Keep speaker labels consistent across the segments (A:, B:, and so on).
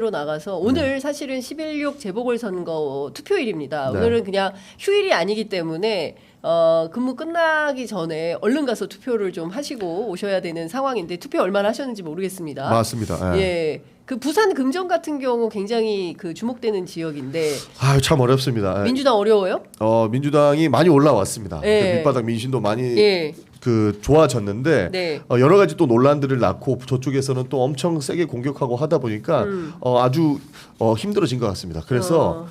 A: 나가서 오늘 사실은 11.6 재보궐선거 투표일입니다.
B: 네.
A: 오늘은 그냥 휴일이 아니기 때문에 근무 끝나기 전에 얼른 가서 투표를 좀 하시고 오셔야 되는 상황인데 투표 얼마나 하셨는지 모르겠습니다.
B: 맞습니다. 예.
A: 예. 그 부산 금정 같은 경우 굉장히 그 주목되는 지역인데
B: 참 어렵습니다.
A: 민주당 어려워요?
B: 민주당이 많이 올라왔습니다.
A: 예.
B: 그 밑바닥 민심도 많이
A: 예.
B: 좋아졌는데
A: 네.
B: 여러 가지 또 논란들을 낳고 저쪽에서는 또 엄청 세게 공격하고 하다 보니까 아주 힘들어진 것 같습니다. 그래서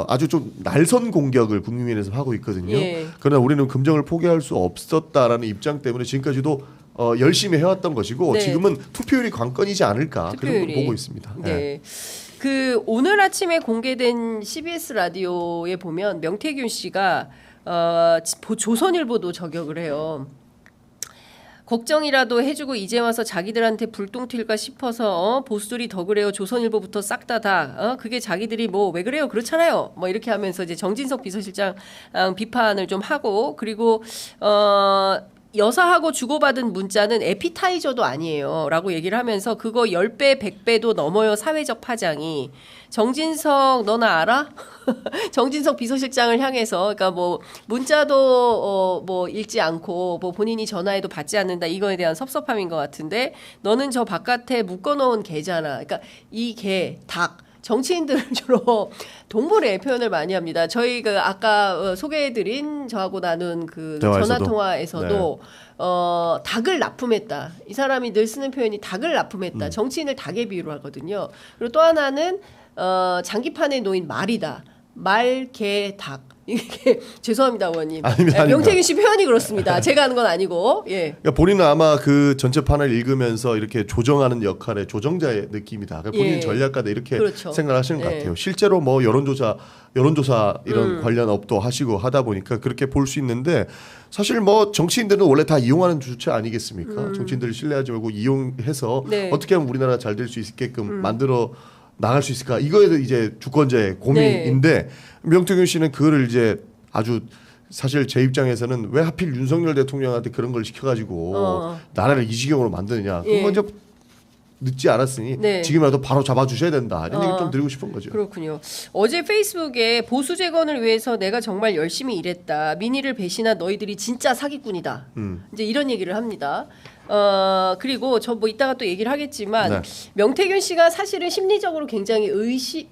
B: 아주 좀 날선 공격을 국민의힘에서 하고 있거든요.
A: 예.
B: 그러나 우리는 금정을 포기할 수 없었다라는 입장 때문에 지금까지도 열심히 해왔던 것이고
A: 네.
B: 지금은 투표율이 관건이지 않을까 그런 걸 보고 있습니다.
A: 네.
B: 예.
A: 그 오늘 아침에 공개된 CBS 라디오에 보면 명태균 씨가 조선일보도 저격을 해요. 걱정이라도 해주고 이제 와서 자기들한테 불똥 튈까 싶어서 보수들이 더 그래요. 조선일보부터 싹 다 그게 자기들이 뭐 왜 그래요? 그렇잖아요. 뭐 이렇게 하면서 이제 정진석 비서실장 비판을 좀 하고 그리고 여사하고 주고받은 문자는 에피타이저도 아니에요 라고 얘기를 하면서 그거 10배 100배도 넘어요. 사회적 파장이. 정진석 너나 알아? 정진석 비서실장을 향해서 그러니까 뭐 문자도 뭐 읽지 않고 뭐 본인이 전화해도 받지 않는다 이거에 대한 섭섭함인 것 같은데 너는 저 바깥에 묶어놓은 개잖아. 그러니까 이 개, 닭 정치인들을 주로 동물의 표현을 많이 합니다. 저희 그 아까 소개해드린 저하고 나눈 그 전화 통화에서도 네. 닭을 납품했다. 이 사람이 늘 쓰는 표현이 닭을 납품했다. 정치인을 닭에 비유를 하거든요. 그리고 또 하나는 장기판에 놓인 말이다. 말, 개, 닭. 이게 죄송합니다, 의원님.
B: 아닙니다.
A: 명태균 씨 표현이 그렇습니다. 제가 하는 건 아니고. 예.
B: 그러니까 본인은 아마 그 전체판을 읽으면서 이렇게 조정하는 역할의 조정자의 느낌이다. 그러니까 본인 전략가다 이렇게 그렇죠. 생각하시는 것 같아요. 실제로 뭐 여론조사 이런 관련 업도 하시고 하다 보니까 그렇게 볼 수 있는데 사실 뭐 정치인들은 원래 다 이용하는 주체 아니겠습니까? 정치인들을 신뢰하지 말고 이용해서
A: 네.
B: 어떻게 하면 우리나라가 잘 될 수 있게끔 만들어 나갈 수 있을까? 이거에도 이제 주권자의 고민인데 네. 명태균 씨는 그거를 이제 아주 사실 제 입장에서는 왜 하필 윤석열 대통령한테 그런 걸 시켜가지고 나라를 이 지경으로 만드느냐? 그건 먼저 늦지 않았으니 네. 지금이라도 바로 잡아주셔야 된다. 이런 얘기 좀 드리고 싶은 거죠.
A: 그렇군요. 어제 페이스북에 보수 재건을 위해서 내가 정말 열심히 일했다. 민의를 배신한 너희들이 진짜 사기꾼이다. 이제 이런 얘기를 합니다. 그리고 저 뭐 이따가 또 얘기를 하겠지만 네. 명태균 씨가 사실은 심리적으로 굉장히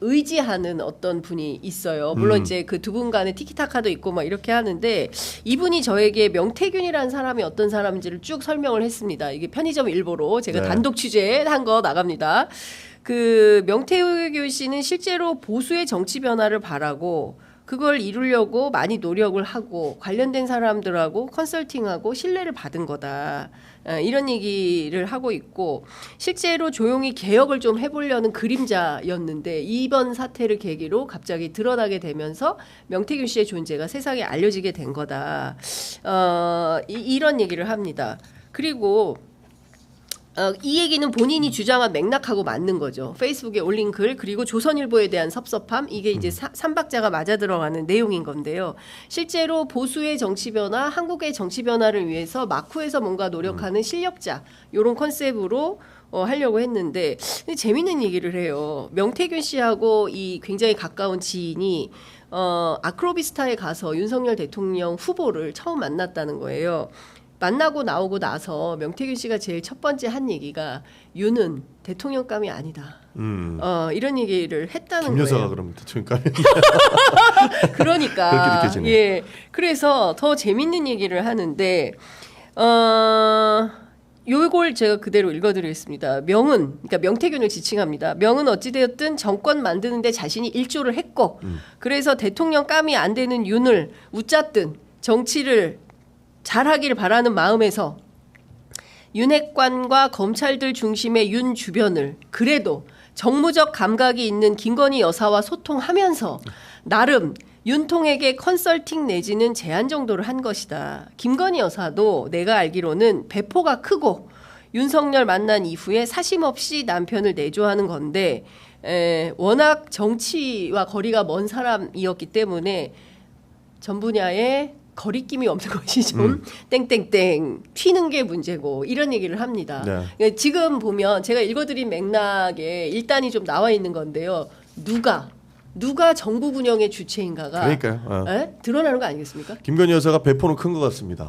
A: 의지하는 어떤 분이 있어요. 물론 이제 그 두 분 간의 티키타카도 있고 막 이렇게 하는데 이분이 저에게 명태균이라는 사람이 어떤 사람인지를 쭉 설명을 했습니다. 이게 편의점 일보로 제가 네. 단독 취재한 거 나갑니다. 그 명태균 씨는 실제로 보수의 정치 변화를 바라고 그걸 이루려고 많이 노력을 하고 관련된 사람들하고 컨설팅하고 신뢰를 받은 거다. 이런 얘기를 하고 있고 실제로 조용히 개혁을 좀 해보려는 그림자였는데 이번 사태를 계기로 갑자기 드러나게 되면서 명태균 씨의 존재가 세상에 알려지게 된 거다. 이런 얘기를 합니다. 그리고 이 얘기는 본인이 주장한 맥락하고 맞는 거죠. 페이스북에 올린 글 그리고 조선일보에 대한 섭섭함 이게 이제 삼박자가 맞아 들어가는 내용인 건데요. 실제로 보수의 정치 변화, 한국의 정치 변화를 위해서 마쿠에서 뭔가 노력하는 실력자 이런 컨셉으로 하려고 했는데 재밌는 얘기를 해요. 명태균 씨하고 이 굉장히 가까운 지인이 아크로비스타에 가서 윤석열 대통령 후보를 처음 만났다는 거예요. 만나고 나오고 나서 명태균 씨가 제일 첫 번째 한 얘기가 윤은 대통령감이 아니다. 이런 얘기를 했다는 거예요.
B: 김여사가 그럼 대통령감이
A: 그러니까
B: 그렇게 느껴지네요.
A: 예, 그래서 더 재밌는 얘기를 하는데 요걸 제가 그대로 읽어드리겠습니다. 명은 그러니까 명태균을 지칭합니다. 명은 어찌되었든 정권 만드는데 자신이 일조를 했고 그래서 대통령감이 안 되는 윤을 웃잡든 정치를 잘하길 바라는 마음에서 윤핵관과 검찰들 중심의 윤 주변을 그래도 정무적 감각이 있는 김건희 여사와 소통하면서 나름 윤통에게 컨설팅 내지는 제안 정도를 한 것이다. 김건희 여사도 내가 알기로는 배포가 크고 윤석열 만난 이후에 사심 없이 남편을 내조하는 건데 워낙 정치와 거리가 먼 사람이었기 때문에 전 분야의 거리낌이 없는 것이 좀 땡땡땡 튀는 게 문제고 이런 얘기를 합니다.
B: 네.
A: 그러니까 지금 보면 제가 읽어드린 맥락에 일단이 좀 나와 있는 건데요. 누가 정부 운영의 주체인가가
B: 그러니까요.
A: 에? 드러나는 거 아니겠습니까?
B: 김건희 여사가 배포는 큰 것 같습니다.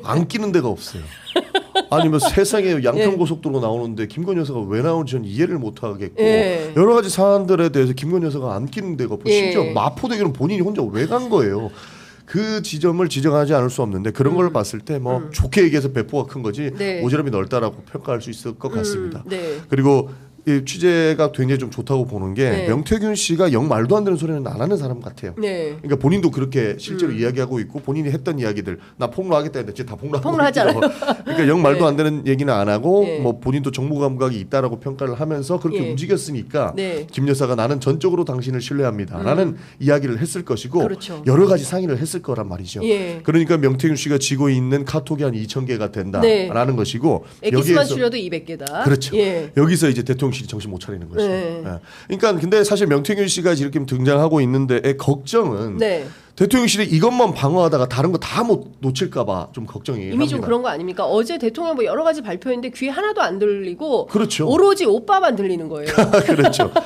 B: 안 끼는 데가 없어요. 아니면 세상에 양평고속도로 나오는데 김건희 여사가 왜 나오는지 저는 이해를 못 하겠고
A: 예.
B: 여러 가지 사안들에 대해서 김건희 여사가 안 끼는 데가 없고
A: 예.
B: 심지어 마포대교는 본인이 혼자 왜 간 거예요. 그 지점을 지적하지 않을 수 없는데 그런 걸 봤을 때 뭐 좋게 얘기해서 배포가 큰 거지
A: 네.
B: 오지랖이 넓다라고 평가할 수 있을 것 같습니다.
A: 네.
B: 그리고 이 취재가 굉장히 좀 좋다고 보는 게
A: 네.
B: 명태균 씨가 영 말도 안 되는 소리는 안 하는 사람 같아요.
A: 네.
B: 그러니까 본인도 그렇게 실제로 이야기하고 있고 본인이 했던 이야기들 나 폭로하겠다 했는데 진짜 다
A: 폭로하잖아요.
B: 그러니까 영 말도
A: 네.
B: 안 되는 얘기는 안 하고
A: 네.
B: 뭐 본인도 정보 감각이 있다라고 평가를 하면서 그렇게
A: 예.
B: 움직였으니까
A: 네.
B: 김 여사가 나는 전적으로 당신을 신뢰합니다라는 이야기를 했을 것이고
A: 그렇죠.
B: 여러 가지 상의를 했을 거란 말이죠.
A: 예.
B: 그러니까 명태균 씨가 지고 있는 카톡이 한 2,000개가 된다라는 것이고
A: 엑기스만 추려도 200개다.
B: 그렇죠.
A: 예.
B: 여기서 이제 대통령실이 정신 못 차리는 거죠.
A: 네.
B: 예. 그러니까 근데 사실 명태균 씨가 이렇게 등장하고 있는데의 걱정은
A: 네.
B: 대통령실이 이것만 방어하다가 다른 거 다 못 놓칠까봐 좀 걱정이
A: 이미
B: 합니다.
A: 좀 그런 거 아닙니까? 어제 대통령 뭐 여러 가지 발표했는데 귀에 하나도 안 들리고
B: 그렇죠.
A: 오로지 오빠만 들리는 거예요.
B: 그렇죠.